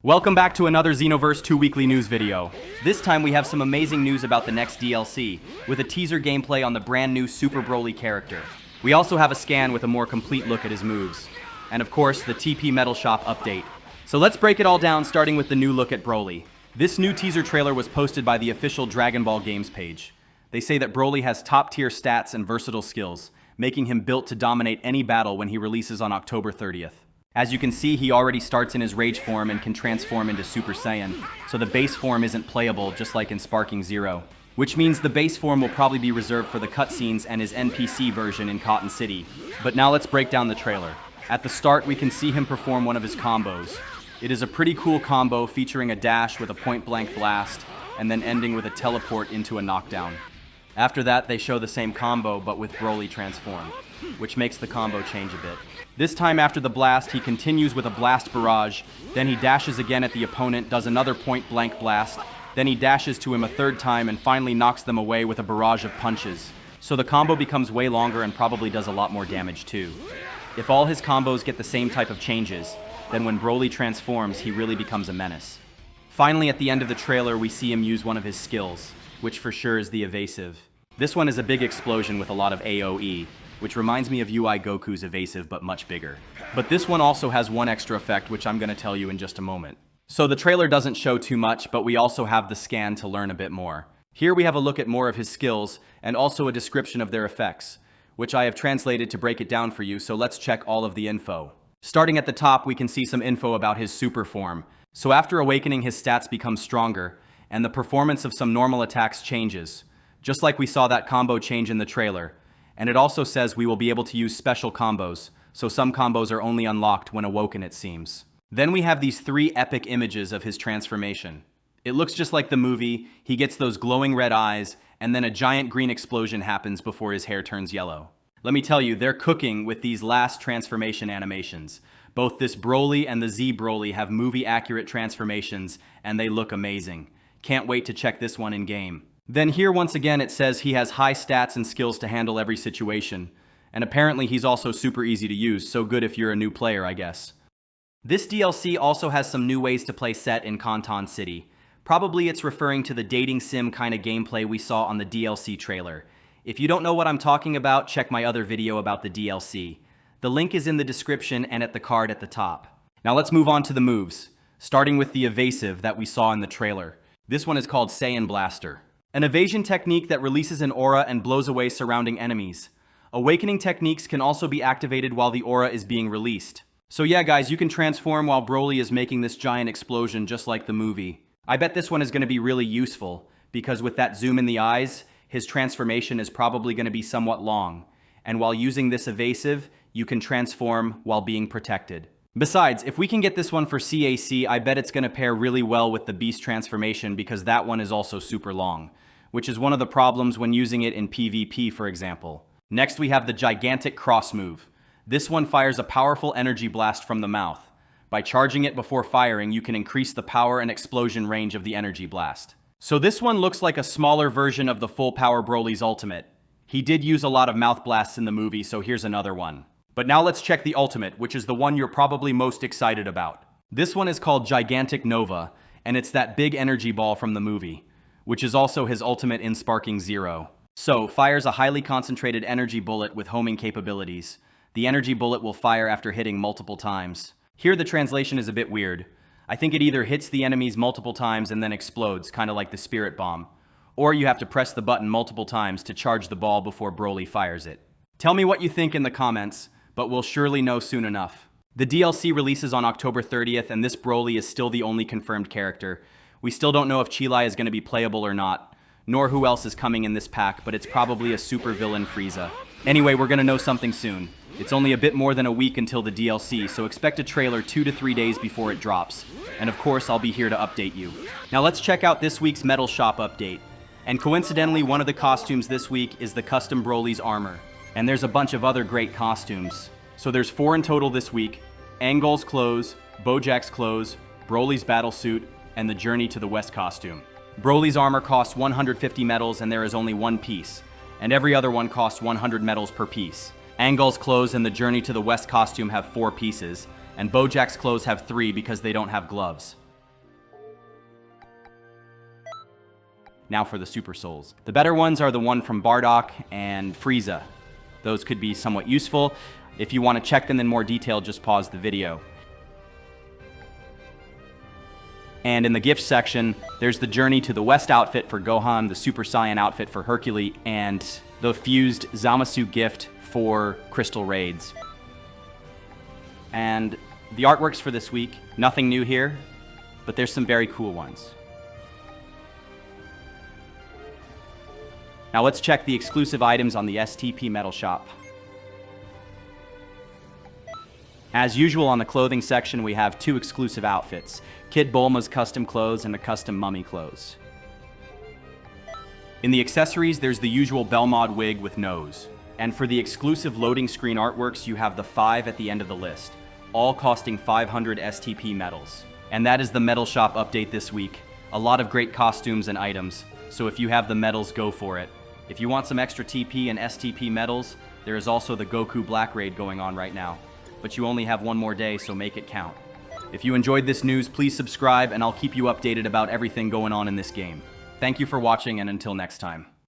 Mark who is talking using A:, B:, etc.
A: Welcome back to another Xenoverse 2 weekly news video. This time we have some amazing news about the next DLC, with a teaser gameplay on the brand new Super Broly character. We also have a scan with a more complete look at his moves. And of course, the TP Metal Shop update. So let's break it all down, starting with the new look at Broly. This new teaser trailer was posted by the official Dragon Ball Games page. They say that Broly has top-tier stats and versatile skills, making him built to dominate any battle when he releases on October 30th. As you can see, he already starts in his Rage form and can transform into Super Saiyan, so the base form isn't playable just like in Sparking Zero. Which means the base form will probably be reserved for the cutscenes and his NPC version in Cotton City. But now let's break down the trailer. At the start, we can see him perform one of his combos. It is a pretty cool combo featuring a dash with a point-blank blast, and then ending with a teleport into a knockdown. After that, they show the same combo but with Broly transformed, which makes the combo change a bit. This time after the blast, he continues with a blast barrage, then he dashes again at the opponent, does another point-blank blast, then he dashes to him a third time and finally knocks them away with a barrage of punches. So the combo becomes way longer and probably does a lot more damage too. If all his combos get the same type of changes, then when Broly transforms, he really becomes a menace. Finally, at the end of the trailer, we see him use one of his skills, which for sure is the evasive. This one is a big explosion with a lot of AoE, which reminds me of UI Goku's evasive but much bigger. But this one also has one extra effect, which I'm going to tell you in just a moment. So the trailer doesn't show too much, but we also have the scan to learn a bit more. Here we have a look at more of his skills and also a description of their effects, which I have translated to break it down for you, so let's check all of the info. Starting at the top, we can see some info about his super form. So after awakening, his stats become stronger, and the performance of some normal attacks changes, just like we saw that combo change in the trailer. And it also says we will be able to use special combos, so some combos are only unlocked when awoken, it seems. Then we have these 3 epic images of his transformation. It looks just like the movie, he gets those glowing red eyes, and then a giant green explosion happens before his hair turns yellow. Let me tell you, they're cooking with these last transformation animations. Both this Broly and the Z Broly have movie-accurate transformations, and they look amazing. Can't wait to check this one in game. Then here once again it says he has high stats and skills to handle every situation. And apparently he's also super easy to use, so good if you're a new player, I guess. This DLC also has some new ways to play set in Cotton City. Probably it's referring to the dating sim kind of gameplay we saw on the DLC trailer. If you don't know what I'm talking about, check my other video about the DLC. The link is in the description and at the card at the top. Now let's move on to the moves, starting with the evasive that we saw in the trailer. This one is called Saiyan Blaster. An evasion technique that releases an aura and blows away surrounding enemies. Awakening techniques can also be activated while the aura is being released. So yeah guys, you can transform while Broly is making this giant explosion just like the movie. I bet this one is going to be really useful, because with that zoom in the eyes, his transformation is probably going to be somewhat long. And while using this evasive, you can transform while being protected. Besides, if we can get this one for CAC, I bet it's going to pair really well with the Beast transformation because that one is also super long, which is one of the problems when using it in PvP, for example. Next, we have the Gigantic Cross move. This one fires a powerful energy blast from the mouth. By charging it before firing, you can increase the power and explosion range of the energy blast. So this one looks like a smaller version of the full power Broly's ultimate. He did use a lot of mouth blasts in the movie, so here's another one. But now let's check the ultimate, which is the one you're probably most excited about. This one is called Gigantic Nova, and it's that big energy ball from the movie, which is also his ultimate in Sparking Zero. So, fires a highly concentrated energy bullet with homing capabilities. The energy bullet will fire after hitting multiple times. Here the translation is a bit weird. I think it either hits the enemies multiple times and then explodes, kind of like the Spirit Bomb, or you have to press the button multiple times to charge the ball before Broly fires it. Tell me what you think in the comments, but we'll surely know soon enough. The DLC releases on October 30th, and this Broly is still the only confirmed character. We still don't know if Chilai is going to be playable or not, nor who else is coming in this pack, but it's probably a super villain Frieza. Anyway, we're going to know something soon. It's only a bit more than a week until the DLC, so expect a trailer 2 to 3 days before it drops. And of course, I'll be here to update you. Now let's check out this week's Metal Shop update. And coincidentally, one of the costumes this week is the custom Broly's armor. And there's a bunch of other great costumes. So there's 4 in total this week: Angol's clothes, Bojack's clothes, Broly's battle suit, and the Journey to the West costume. Broly's armor costs 150 medals and there is only 1 piece, and every other one costs 100 medals per piece. Angol's clothes and the Journey to the West costume have 4 pieces, and Bojack's clothes have 3 because they don't have gloves. Now for the Super Souls. The better ones are the one from Bardock and Frieza. Those could be somewhat useful. If you want to check them in more detail, just pause the video. And in the gift section, there's the Journey to the West outfit for Gohan, the Super Saiyan outfit for Hercule, and the fused Zamasu gift for Crystal Raids. And the artworks for this week, nothing new here, but there's some very cool ones. Now let's check the exclusive items on the STP Metal Shop. As usual on the clothing section, we have 2 exclusive outfits, Kid Bulma's custom clothes and a custom mummy clothes. In the accessories, there's the usual Belmod wig with nose. And for the exclusive loading screen artworks, you have the 5 at the end of the list, all costing 500 STP medals. And that is the Metal Shop update this week. A lot of great costumes and items, so if you have the medals, go for it. If you want some extra TP and STP medals, there is also the Goku Black Raid going on right now. But you only have one more day, so make it count. If you enjoyed this news, please subscribe and I'll keep you updated about everything going on in this game. Thank you for watching, and until next time.